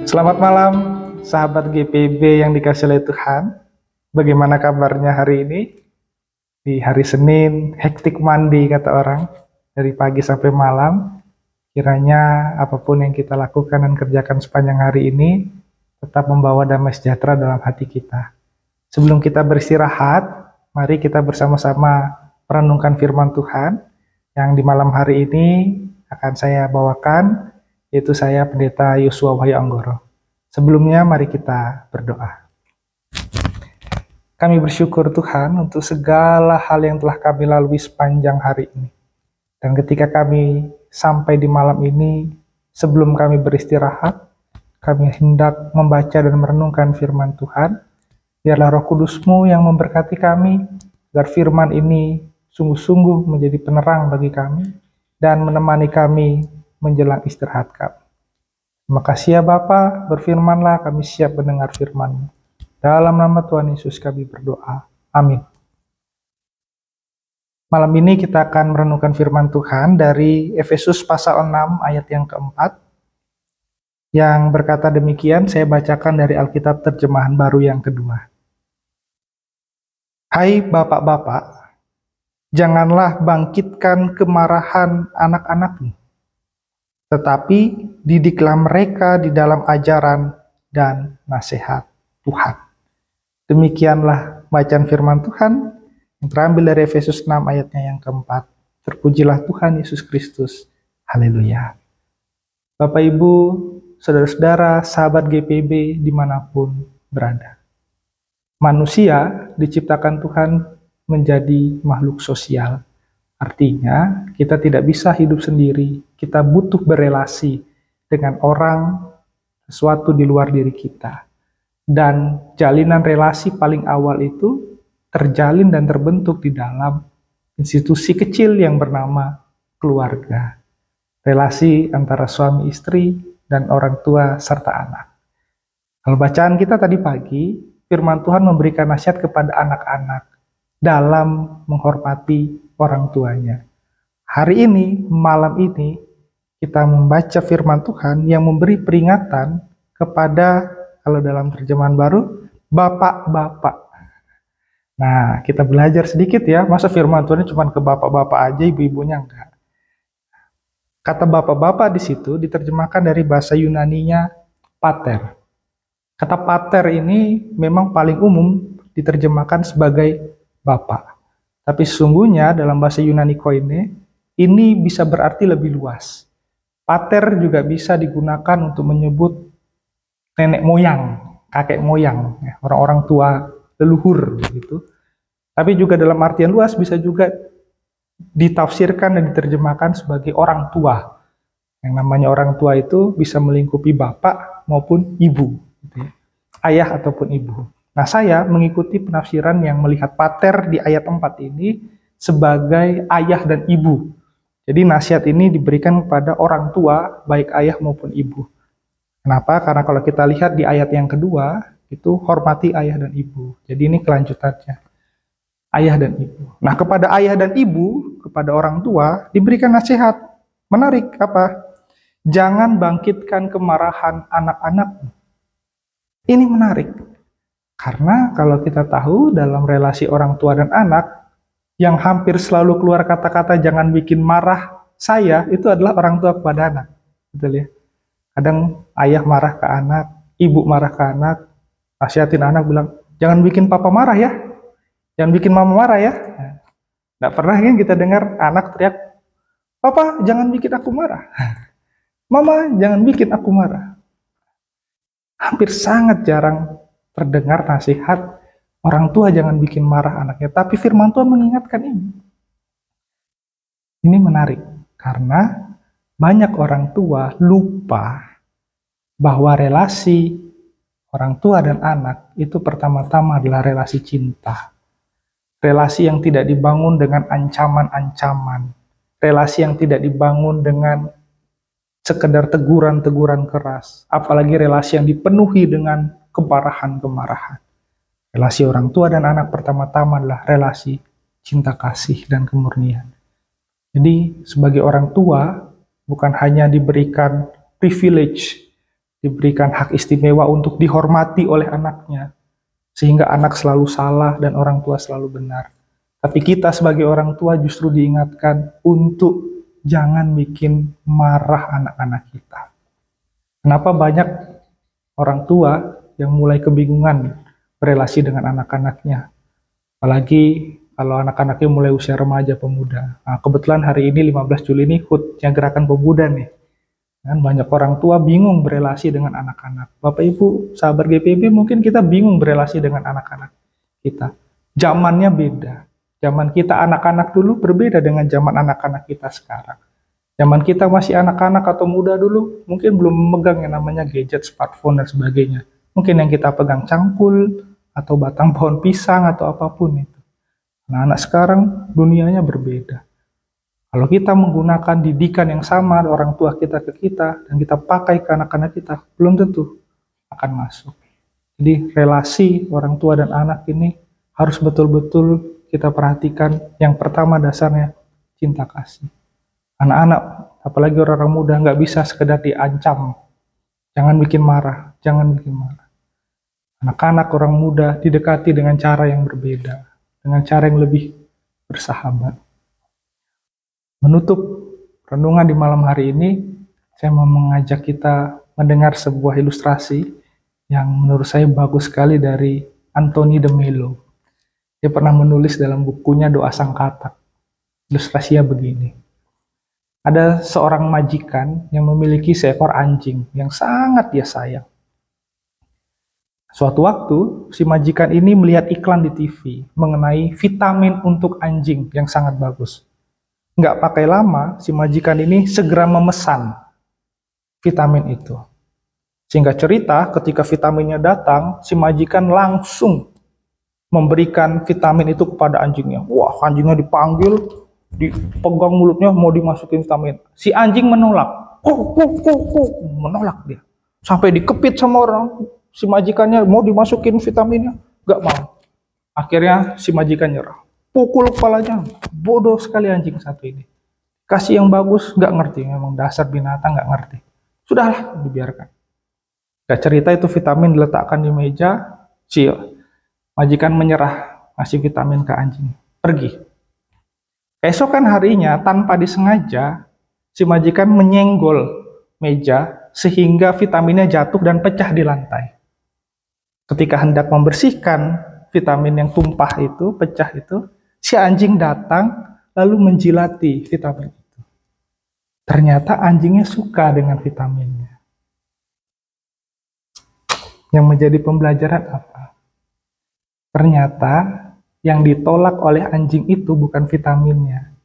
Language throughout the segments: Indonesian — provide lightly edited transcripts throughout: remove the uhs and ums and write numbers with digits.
Selamat malam, sahabat GPB yang dikasih oleh Tuhan. Bagaimana kabarnya hari ini? Di hari Senin, hektik mandi kata orang, dari pagi sampai malam. Kiranya apapun yang kita lakukan dan kerjakan sepanjang hari ini, tetap membawa damai sejahtera dalam hati kita. Sebelum kita beristirahat, mari kita bersama-sama merenungkan firman Tuhan, yang di malam hari ini akan saya bawakan, yaitu saya Pendeta Yosua Wahyu Anggoro. Sebelumnya mari kita berdoa. Kami bersyukur Tuhan untuk segala hal yang telah kami lalui sepanjang hari ini. Dan ketika kami sampai di malam ini, sebelum kami beristirahat, kami hendak membaca dan merenungkan firman Tuhan. Biarlah Roh Kudus-Mu yang memberkati kami, agar firman ini sungguh-sungguh menjadi penerang bagi kami, dan menemani kami menjelang istirahat kami. Terima kasih ya Bapa, berfirmanlah, kami siap mendengar firman-Mu. Dalam nama Tuhan Yesus kami berdoa. Amin. Malam ini kita akan merenungkan firman Tuhan dari Efesus pasal 6 ayat yang keempat, yang berkata demikian. Saya bacakan dari Alkitab terjemahan baru yang kedua. Hai bapak-bapak, janganlah bangkitkan kemarahan anak-anakmu, tetapi didiklah mereka di dalam ajaran dan nasihat Tuhan. Demikianlah bacaan firman Tuhan yang terambil dari Efesus 6 ayatnya yang keempat. Terpujilah Tuhan Yesus Kristus. Haleluya. Bapak, Ibu, saudara-saudara, sahabat GPB dimanapun berada. Manusia diciptakan Tuhan menjadi makhluk sosial. Artinya, kita tidak bisa hidup sendiri. Kita butuh berelasi dengan orang, sesuatu di luar diri kita. Dan jalinan relasi paling awal itu terjalin dan terbentuk di dalam institusi kecil yang bernama keluarga. Relasi antara suami istri dan orang tua serta anak. Kalau bacaan kita tadi pagi, firman Tuhan memberikan nasihat kepada anak-anak dalam menghormati orang tuanya. Hari ini, malam ini, kita membaca firman Tuhan yang memberi peringatan kepada, kalau dalam terjemahan baru, bapak-bapak. Nah, kita belajar sedikit ya, masa firman Tuhan cuma ke bapak-bapak aja, ibu-ibunya enggak. Kata bapak-bapak di situ diterjemahkan dari bahasa Yunaninya pater. Kata pater ini memang paling umum diterjemahkan sebagai bapak. Tapi sesungguhnya dalam bahasa Yunani koine, ini bisa berarti lebih luas. Pater juga bisa digunakan untuk menyebut nenek moyang, kakek moyang, orang-orang tua, leluhur gitu. Tapi juga dalam artian luas bisa juga ditafsirkan dan diterjemahkan sebagai orang tua. Yang namanya orang tua itu bisa melingkupi bapak maupun ibu, gitu ya. Ayah ataupun ibu. Nah, saya mengikuti penafsiran yang melihat pater di ayat 4 ini sebagai ayah dan ibu. Jadi nasihat ini diberikan kepada orang tua, baik ayah maupun ibu. Kenapa? Karena kalau kita lihat di ayat yang kedua, itu hormati ayah dan ibu. Jadi ini kelanjutannya. Ayah dan ibu. Nah, kepada ayah dan ibu, kepada orang tua, diberikan nasihat. Menarik, apa? Jangan bangkitkan kemarahan anak-anakmu. Ini menarik. Karena kalau kita tahu dalam relasi orang tua dan anak, yang hampir selalu keluar kata-kata jangan bikin marah saya, itu adalah orang tua kepada anak. Betul ya? Kadang ayah marah ke anak, ibu marah ke anak, nasihatin anak bilang, jangan bikin papa marah ya, jangan bikin mama marah ya. Nggak pernah kan kita dengar anak teriak, papa jangan bikin aku marah, mama jangan bikin aku marah. Hampir sangat jarang terdengar nasihat orang tua jangan bikin marah anaknya. Tapi firman Tuhan mengingatkan ini. Ini menarik, karena banyak orang tua lupa bahwa relasi orang tua dan anak itu pertama-tama adalah relasi cinta. Relasi yang tidak dibangun dengan ancaman-ancaman. Relasi yang tidak dibangun dengan sekedar teguran-teguran keras. Apalagi relasi yang dipenuhi dengan kemarahan-kemarahan. Relasi orang tua dan anak pertama-tama adalah relasi cinta kasih dan kemurnian. Jadi sebagai orang tua bukan hanya diberikan privilege, diberikan hak istimewa untuk dihormati oleh anaknya, sehingga anak selalu salah dan orang tua selalu benar. Tapi kita sebagai orang tua justru diingatkan untuk jangan bikin marah anak-anak kita. Kenapa banyak orang tua yang mulai kebingungan berelasi dengan anak-anaknya? Apalagi kalau anak-anaknya mulai usia remaja pemuda. Nah, kebetulan hari ini 15 Juli ini HUT-nya Gerakan Pemuda nih. Dan banyak orang tua bingung berelasi dengan anak-anak. Bapak Ibu, sahabat GPB, mungkin kita bingung berelasi dengan anak-anak kita. Zamannya beda. Zaman kita anak-anak dulu berbeda dengan zaman anak-anak kita sekarang. Zaman kita masih anak-anak atau muda dulu, mungkin belum memegang yang namanya gadget, smartphone, dan sebagainya. Mungkin yang kita pegang cangkul, atau batang pohon pisang, atau apapun itu. Nah, anak sekarang dunianya berbeda. Kalau kita menggunakan didikan yang sama orang tua kita ke kita, dan kita pakai ke anak-anak kita, belum tentu akan masuk. Jadi relasi orang tua dan anak ini harus betul-betul kita perhatikan. Yang pertama dasarnya cinta kasih. Anak-anak, apalagi orang-orang muda, nggak bisa sekedar diancam. Jangan bikin marah, jangan bikin marah. Anak-anak orang muda didekati dengan cara yang berbeda, dengan cara yang lebih bersahabat. Menutup renungan di malam hari ini, saya mau mengajak kita mendengar sebuah ilustrasi yang menurut saya bagus sekali dari Anthony de Mello. Dia pernah menulis dalam bukunya Doa Sang Katak. Ilustrasinya begini. Ada seorang majikan yang memiliki seekor anjing yang sangat dia sayang. Suatu waktu, si majikan ini melihat iklan di TV mengenai vitamin untuk anjing yang sangat bagus. Nggak pakai lama, si majikan ini segera memesan vitamin itu. Singkat cerita, ketika vitaminnya datang, si majikan langsung memberikan vitamin itu kepada anjingnya. Wah, anjingnya dipanggil, dipegang mulutnya, mau dimasukin vitamin. Si anjing menolak. Menolak dia. Sampai dikepit sama orang. Si majikannya mau dimasukin vitaminnya, nggak mau. Akhirnya si majikan nyerah. Pukul kepalanya. Bodoh sekali anjing satu ini. Kasih yang bagus, nggak ngerti. Memang dasar binatang nggak ngerti. Sudahlah, dibiarkan. Gak cerita itu vitamin diletakkan di meja. Si majikan menyerah, ngasih vitamin ke anjing. Pergi. Keesokan harinya, tanpa disengaja, si majikan menyenggol meja sehingga vitaminnya jatuh dan pecah di lantai. Ketika hendak membersihkan vitamin yang tumpah itu, pecah itu, si anjing datang lalu menjilati vitamin itu. Ternyata anjingnya suka dengan vitaminnya. Yang menjadi pembelajaran apa? Ternyata yang ditolak oleh anjing itu bukan vitaminnya,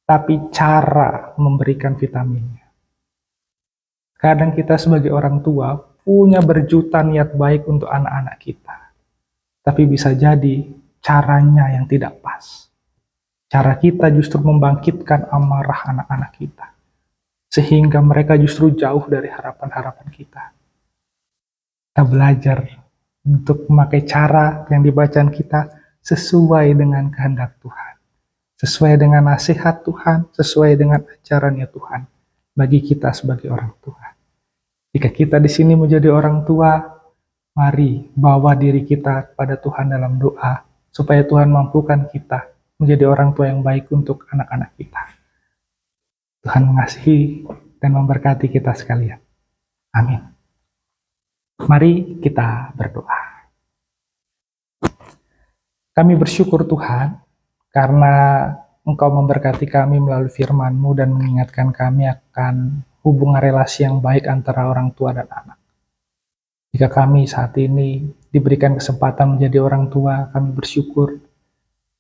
tapi cara memberikan vitaminnya. Kadang kita sebagai orang tua punya berjuta niat baik untuk anak-anak kita. Tapi bisa jadi caranya yang tidak pas. Cara kita justru membangkitkan amarah anak-anak kita. Sehingga mereka justru jauh dari harapan-harapan kita. Kita belajar untuk memakai cara yang dibacaan kita sesuai dengan kehendak Tuhan. Sesuai dengan nasihat Tuhan, sesuai dengan ajarannya Tuhan. Bagi kita sebagai orang tua. Jika kita di sini menjadi orang tua, mari bawa diri kita kepada Tuhan dalam doa, supaya Tuhan mampukan kita menjadi orang tua yang baik untuk anak-anak kita. Tuhan mengasihi dan memberkati kita sekalian. Amin. Mari kita berdoa. Kami bersyukur Tuhan, karena Engkau memberkati kami melalui firman-Mu dan mengingatkan kami akan hubungan relasi yang baik antara orang tua dan anak. Jika kami saat ini diberikan kesempatan menjadi orang tua, kami bersyukur.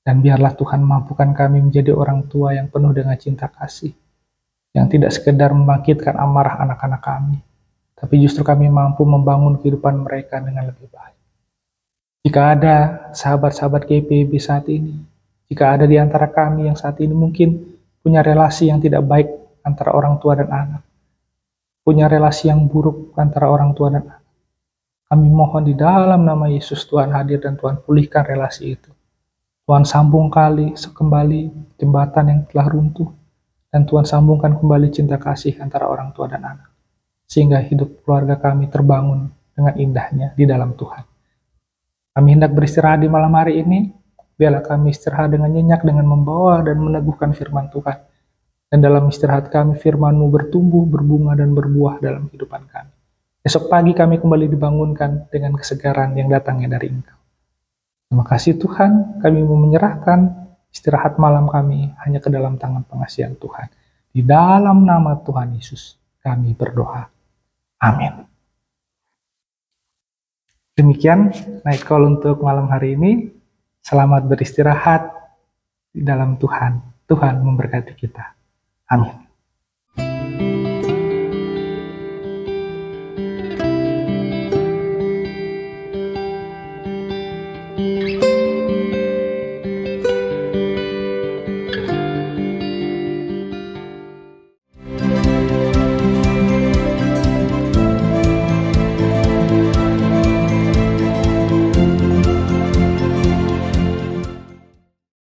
Dan biarlah Tuhan mampukan kami menjadi orang tua yang penuh dengan cinta kasih. Yang tidak sekedar membangkitkan amarah anak-anak kami, tapi justru kami mampu membangun kehidupan mereka dengan lebih baik. Jika ada sahabat-sahabat GPB saat ini, jika ada di antara kami yang saat ini mungkin punya relasi yang tidak baik antara orang tua dan anak, punya relasi yang buruk antara orang tua dan anak, kami mohon di dalam nama Yesus Tuhan hadir dan Tuhan pulihkan relasi itu. Tuhan sambung kembali jembatan yang telah runtuh, dan Tuhan sambungkan kembali cinta kasih antara orang tua dan anak. sehingga hidup keluarga kami terbangun dengan indahnya di dalam Tuhan. Kami hendak beristirahat di malam hari ini, biarlah kami istirahat dengan nyenyak, dengan membawa dan meneguhkan firman Tuhan. Dan dalam istirahat kami, firman-Mu bertumbuh, berbunga, dan berbuah dalam kehidupan kami. Esok pagi kami kembali dibangunkan dengan kesegaran yang datangnya dari Engkau. Terima kasih Tuhan, kami mau menyerahkan istirahat malam kami hanya ke dalam tangan pengasihan Tuhan. Di dalam nama Tuhan Yesus, kami berdoa. Amin. Demikian Night Call untuk malam hari ini. Selamat beristirahat di dalam Tuhan. Tuhan memberkati kita. Amin.